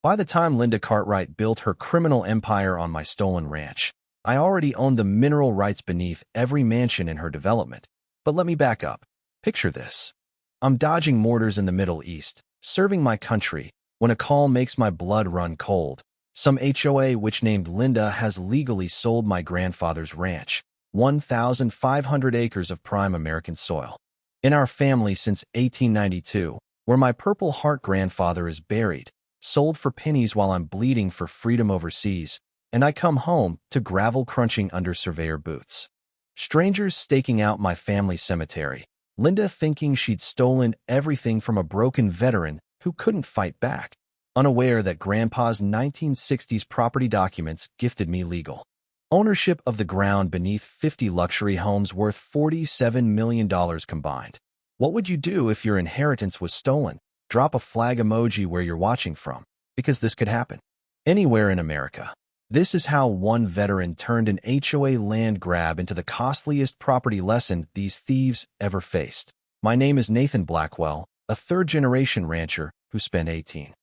By the time Linda Cartwright built her criminal empire on my stolen ranch, I already owned the mineral rights beneath every mansion in her development. But let me back up. Picture this. I'm dodging mortars in the Middle East, serving my country, when a call makes my blood run cold. Some HOA which named Linda has legally sold my grandfather's ranch, 1,500 acres of prime American soil. In our family since 1892, where my Purple Heart grandfather is buried, sold for pennies while I'm bleeding for freedom overseas, and I come home to gravel crunching under surveyor boots. Strangers staking out my family cemetery, Linda thinking she'd stolen everything from a broken veteran who couldn't fight back, unaware that Grandpa's 1960s property documents gifted me legal ownership of the ground beneath 50 luxury homes worth $47 million combined. What would you do if your inheritance was stolen? Drop a flag emoji where you're watching from, because this could happen anywhere in America. This is how one veteran turned an HOA land grab into the costliest property lesson these thieves ever faced. My name is Nathan Blackwell, a third-generation rancher who spent 18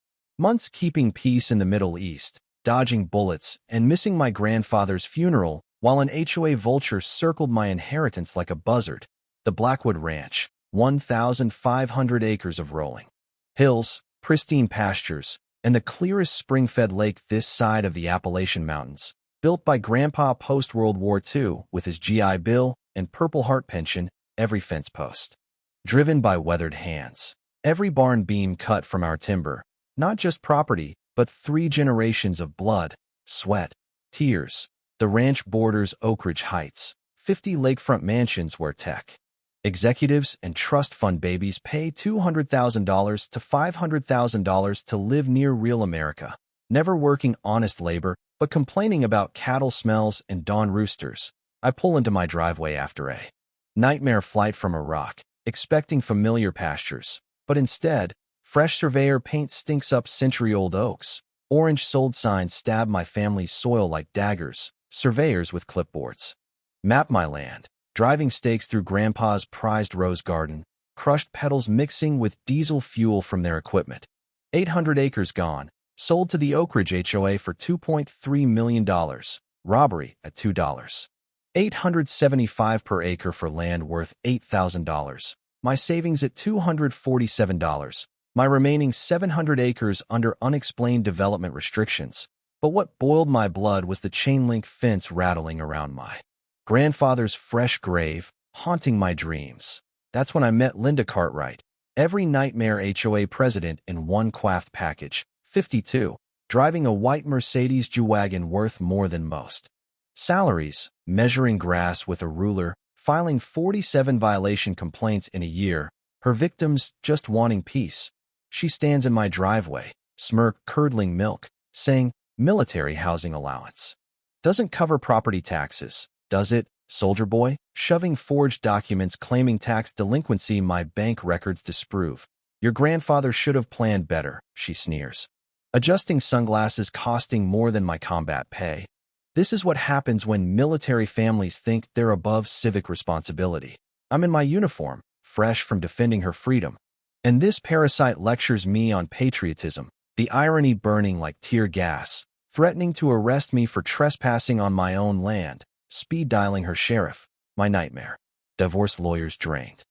months keeping peace in the Middle East, dodging bullets, and missing my grandfather's funeral while an HOA vulture circled my inheritance like a buzzard. The Blackwood Ranch, 1,500 acres of rolling hills, pristine pastures, and the clearest spring-fed lake this side of the Appalachian Mountains, built by Grandpa post-World War II with his GI Bill and Purple Heart pension, every fence post driven by weathered hands, every barn beam cut from our timber, not just property, but 3 generations of blood, sweat, tears. The ranch borders Oak Ridge Heights, 50 lakefront mansions where tech executives and trust fund babies pay $200,000 to $500,000 to live near real America, never working honest labor, but complaining about cattle smells and dawn roosters. I pull into my driveway after a nightmare flight from Iraq, expecting familiar pastures, but instead, fresh surveyor paint stinks up century-old oaks. Orange sold signs stab my family's soil like daggers, surveyors with clipboards map my land. Driving stakes through Grandpa's prized rose garden, crushed petals mixing with diesel fuel from their equipment. 800 acres gone, sold to the Oak Ridge HOA for $2.3 million, robbery at $2. $875 per acre for land worth $8,000, my savings at $247, my remaining 700 acres under unexplained development restrictions. But what boiled my blood was the chain-link fence rattling around my grandfather's fresh grave, haunting my dreams. That's when I met Linda Cartwright, every nightmare HOA president in one quaff package, 52, driving a white Mercedes G-Wagon worth more than most. Salaries, measuring grass with a ruler, filing 47 violation complaints in a year, her victims just wanting peace. She stands in my driveway, smirk curdling milk, saying, military housing allowance doesn't cover property taxes. Does it, soldier boy? Shoving forged documents claiming tax delinquency my bank records disprove. Your grandfather should have planned better, she sneers. Adjusting sunglasses costing more than my combat pay. This is what happens when military families think they're above civic responsibility. I'm in my uniform, fresh from defending her freedom. And this parasite lectures me on patriotism, the irony burning like tear gas, threatening to arrest me for trespassing on my own land. Speed dialing her sheriff, my nightmare. Divorce lawyers drained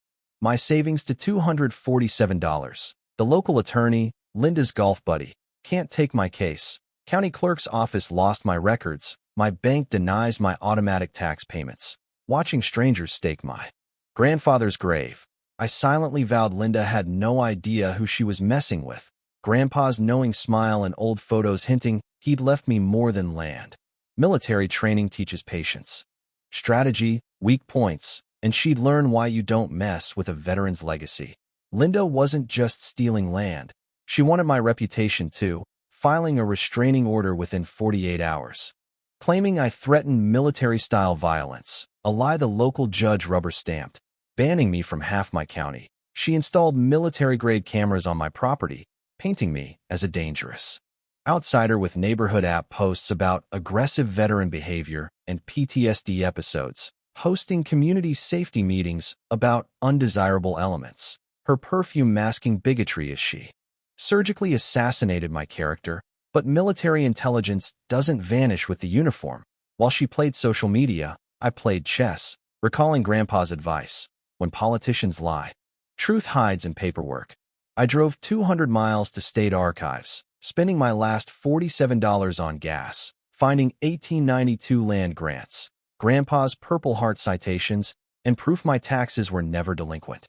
my savings to $247. The local attorney, Linda's golf buddy, can't take my case. County clerk's office lost my records. My bank denies my automatic tax payments. Watching strangers stake my grandfather's grave. I silently vowed Linda had no idea who she was messing with. Grandpa's knowing smile and old photos hinting he'd left me more than land. Military training teaches patience, strategy, weak points, and she'd learn why you don't mess with a veteran's legacy. Linda wasn't just stealing land. She wanted my reputation too, filing a restraining order within 48 hours. Claiming I threatened military-style violence, a lie the local judge rubber-stamped, banning me from half my county. She installed military-grade cameras on my property, painting me as a dangerous outsider with neighborhood app posts about aggressive veteran behavior and PTSD episodes, hosting community safety meetings about undesirable elements. Her perfume masking bigotry as she surgically assassinated my character, But military intelligence doesn't vanish with the uniform. While she played social media, I played chess, recalling Grandpa's advice. When politicians lie, truth hides in paperwork. I drove 200 miles to state archives, spending my last $47 on gas, finding 1892 land grants, Grandpa's Purple Heart citations, and proof my taxes were never delinquent.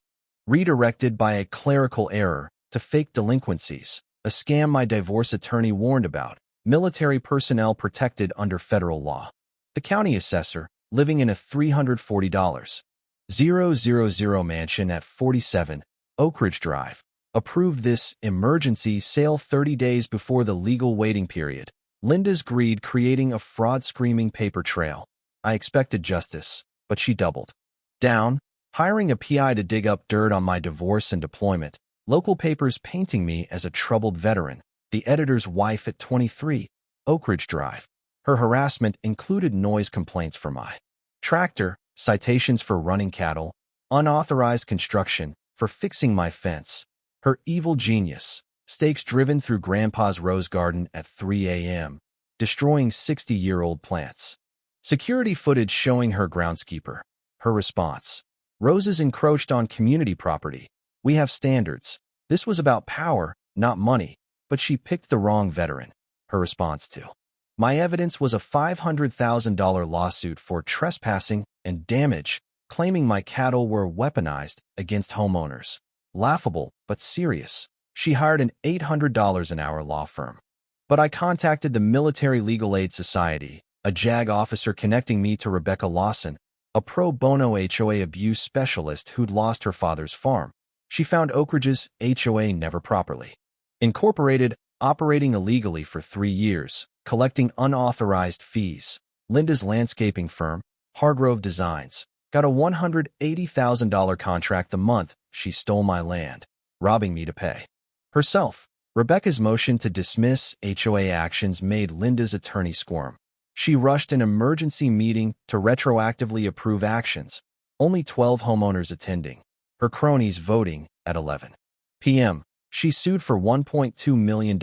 Redirected by a clerical error to fake delinquencies, a scam my divorce attorney warned about, military personnel protected under federal law. The county assessor, living in a $340,000 mansion at 47 Oak Ridge Drive, approved this emergency sale 30 days before the legal waiting period. Linda's greed creating a fraud-screaming paper trail. I expected justice, but she doubled down, hiring a PI to dig up dirt on my divorce and deployment, local papers painting me as a troubled veteran, the editor's wife at 23 Oak Ridge Drive. Her harassment included noise complaints for my tractor, citations for running cattle, unauthorized construction, for fixing my fence. Her evil genius, stakes driven through Grandpa's rose garden at 3 a.m., destroying 60-year-old plants. Security footage showing her groundskeeper. Her response: roses encroached on community property. We have standards. This was about power, not money, but she picked the wrong veteran. Her response to my evidence was a $500,000 lawsuit for trespassing and damage, claiming my cattle were weaponized against homeowners. Laughable, but serious. She hired an $800 an hour law firm. But I contacted the Military Legal Aid Society, a JAG officer connecting me to Rebecca Lawson, a pro bono HOA abuse specialist who'd lost her father's farm. She found Oak Ridge's HOA never properly incorporated, operating illegally for 3 years, collecting unauthorized fees. Linda's landscaping firm, Hargrove Designs, got a $180,000 contract the month she stole my land, robbing me to pay herself. Rebecca's motion to dismiss HOA actions made Linda's attorney squirm. She rushed an emergency meeting to retroactively approve actions, only 12 homeowners attending, her cronies voting at 11 p.m. She sued for $1.2 million,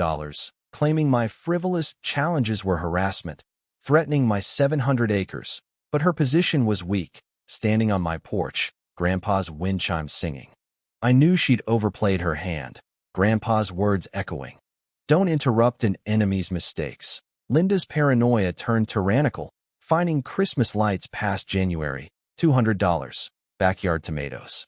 claiming my frivolous challenges were harassment, threatening my 700 acres. But her position was weak, standing on my porch, Grandpa's wind chime singing. I knew she'd overplayed her hand, Grandpa's words echoing. Don't interrupt an enemy's mistakes. Linda's paranoia turned tyrannical, finding Christmas lights past January, $200. Backyard tomatoes,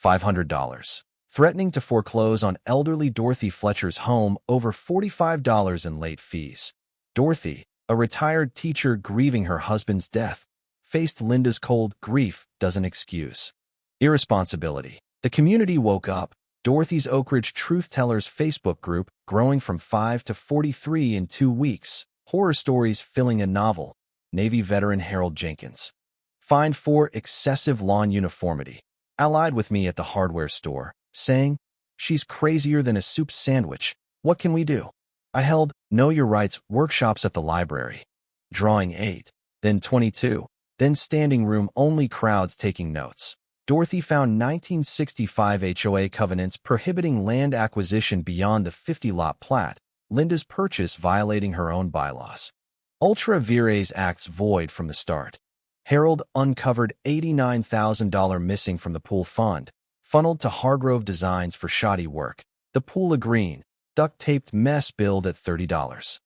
$500. Threatening to foreclose on elderly Dorothy Fletcher's home over $45 in late fees. Dorothy, a retired teacher grieving her husband's death, faced Linda's cold grief doesn't excuse irresponsibility. The community woke up. Dorothy's Oak Ridge Truth Tellers Facebook group growing from 5 to 43 in 2 weeks. Horror stories filling a novel. Navy veteran Harold Jenkins fined for excessive lawn uniformity. Allied with me at the hardware store, saying, "She's crazier than a soup sandwich. What can we do?" I held Know Your Rights workshops at the library. Drawing 8, then 22, then standing room only crowds taking notes. Dorothy found 1965 HOA covenants prohibiting land acquisition beyond the 50-lot plat, Linda's purchase violating her own bylaws. Ultra Vires acts void from the start. Harold uncovered $89,000 missing from the pool fund, funneled to Hargrove Designs for shoddy work. The pool a green, duct-taped mess billed at $30,000.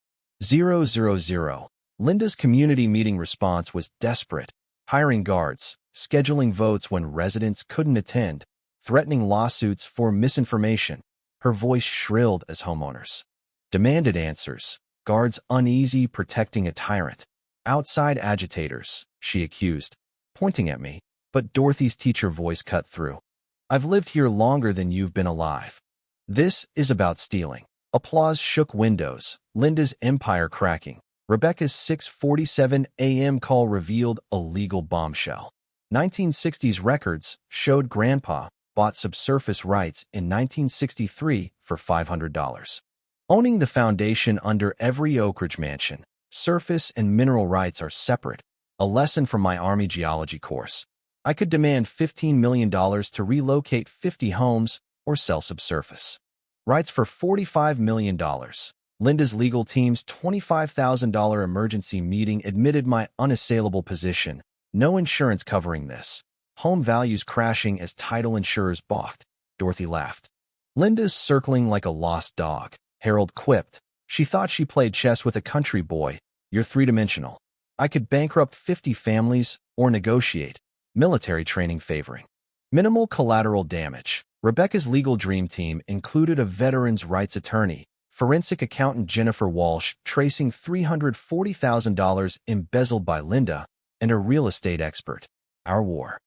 Linda's community meeting response was desperate, hiring guards, scheduling votes when residents couldn't attend, threatening lawsuits for misinformation. Her voice shrilled as homeowners demanded answers. Guards uneasy protecting a tyrant. Outside agitators, she accused, pointing at me, but Dorothy's teacher voice cut through. I've lived here longer than you've been alive. This is about stealing. Applause shook windows, Linda's empire cracking. Rebecca's 6:47 a.m. call revealed a legal bombshell. 1960s records showed Grandpa bought subsurface rights in 1963 for $500. Owning the foundation under every Oak Ridge mansion, surface and mineral rights are separate, a lesson from my Army geology course. I could demand $15 million to relocate 50 homes or sell subsurface rights for $45 million. Linda's legal team's $25,000 emergency meeting admitted my unassailable position. No insurance covering this. Home values crashing as title insurers balked. Dorothy laughed. Linda's circling like a lost dog. Harold quipped. She thought she played chess with a country boy. You're three-dimensional. I could bankrupt 50 families or negotiate. Military training favoring. Minimal collateral damage. Rebecca's legal dream team included a veterans' rights attorney, forensic accountant Jennifer Walsh, tracing $340,000 embezzled by Linda, and a real estate expert. Our war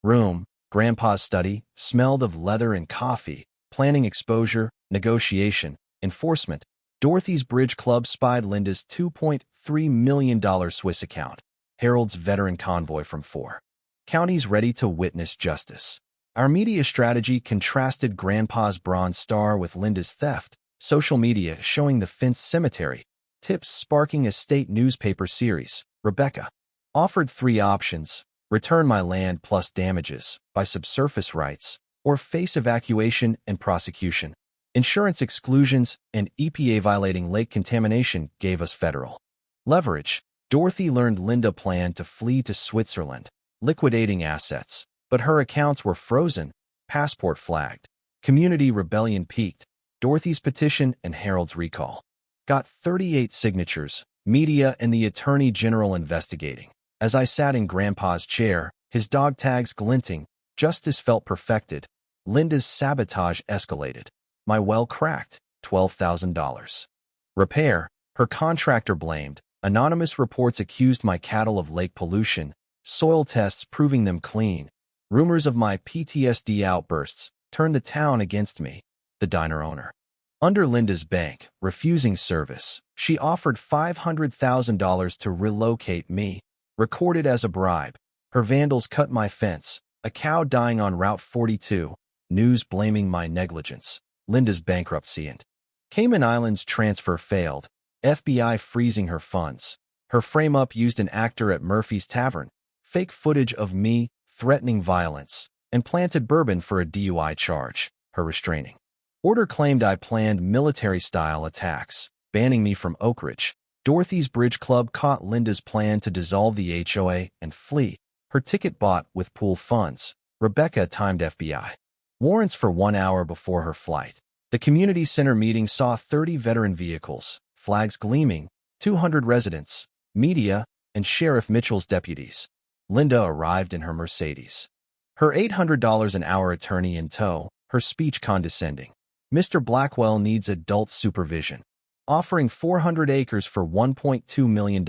room, Grandpa's study, smelled of leather and coffee, planning exposure, negotiation, enforcement. Dorothy's Bridge Club spied Linda's $2.3 million Swiss account. Harold's veteran convoy from 4 counties ready to witness justice. Our media strategy contrasted Grandpa's Bronze Star with Linda's theft, social media showing the fenced cemetery, tips sparking a state newspaper series. Rebecca offered 3 options: return my land plus damages, buy subsurface rights, or face evacuation and prosecution. Insurance exclusions and EPA violating lake contamination gave us federal leverage. Dorothy learned Linda planned to flee to Switzerland, liquidating assets, but her accounts were frozen, passport flagged. Community rebellion peaked. Dorothy's petition and Harold's recall got 38 signatures, media and the Attorney General investigating. As I sat in Grandpa's chair, his dog tags glinting, justice felt perfected. Linda's sabotage escalated. My well cracked, $12,000. Repair, her contractor blamed. Anonymous reports accused my cattle of lake pollution, soil tests proving them clean. Rumors of my PTSD outbursts turned the town against me. The diner owner, under Linda's bank, refusing service. She offered $500,000 to relocate me, recorded as a bribe. Her vandals cut my fence. A cow dying on Route 42. News blaming my negligence. Linda's bankruptcy and Cayman Islands transfer failed. FBI freezing her funds. Her frame-up used an actor at Murphy's Tavern. Fake footage of me threatening violence, and planted bourbon for a DUI charge. Her restraining order claimed I planned military-style attacks, banning me from Oak Ridge. Dorothy's Bridge Club caught Linda's plan to dissolve the HOA and flee. Her ticket bought with pool funds. Rebecca timed FBI warrants for 1 hour before her flight. The community center meeting saw 30 veteran vehicles, flags gleaming, 200 residents, media, and Sheriff Mitchell's deputies. Linda arrived in her Mercedes. Her $800 an hour attorney in tow, her speech condescending. Mr. Blackwell needs adult supervision. Offering 400 acres for $1.2 million.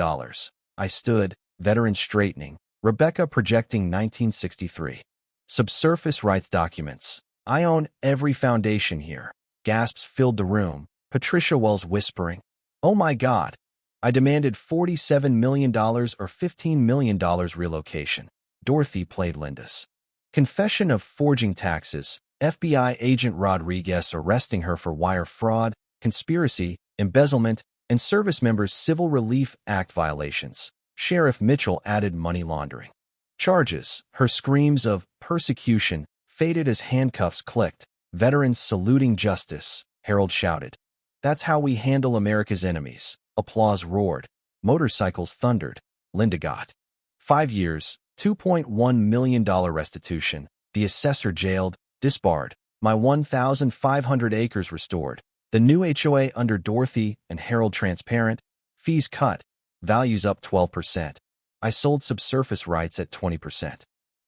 I stood, veteran straightening. Rebecca projecting 1963. Subsurface rights documents. I own every foundation here. Gasps filled the room. Patricia Wells whispering, "Oh my God." I demanded $47 million or $15 million relocation. Dorothy played Linda's confession of forging taxes. FBI agent Rodriguez arresting her for wire fraud, conspiracy, embezzlement, and service members' Civil Relief Act violations. Sheriff Mitchell added money laundering charges. Her screams of persecution faded as handcuffs clicked. Veterans saluting justice. Harold shouted, "That's how we handle America's enemies." Applause roared. Motorcycles thundered. Linda got 5 years, $2.1 million restitution. The assessor jailed, disbarred. My 1,500 acres restored. The new HOA under Dorothy and Harold transparent. Fees cut. Values up 12%. I sold subsurface rights at 20%.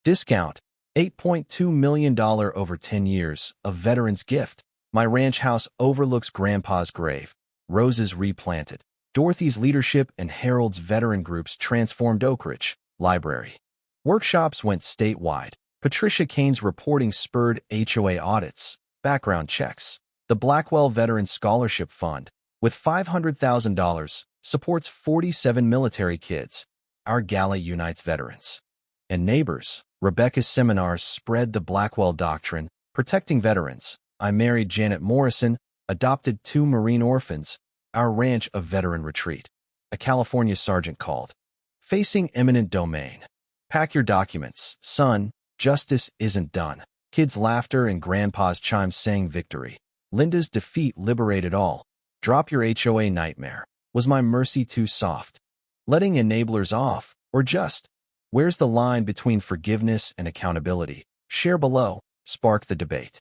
Discount. $8.2 million over 10 years. A veteran's gift. My ranch house overlooks Grandpa's grave. Roses replanted. Dorothy's leadership and Harold's veteran groups transformed Oak Ridge. Library workshops went statewide. Patricia Kane's reporting spurred HOA audits, background checks. The Blackwell Veteran Scholarship Fund, with $500,000, supports 47 military kids. Our gala unites veterans and neighbors. Rebecca's seminars spread the Blackwell doctrine, protecting veterans. I married Janet Morrison, adopted 2 Marine orphans. Our ranch a veteran retreat. A California sergeant called. Facing eminent domain. Pack your documents, son. Justice isn't done. Kids' laughter and Grandpa's chimes sang victory. Linda's defeat liberated all. Drop your HOA nightmare. Was my mercy too soft? Letting enablers off, or just? Where's the line between forgiveness and accountability? Share below. Spark the debate.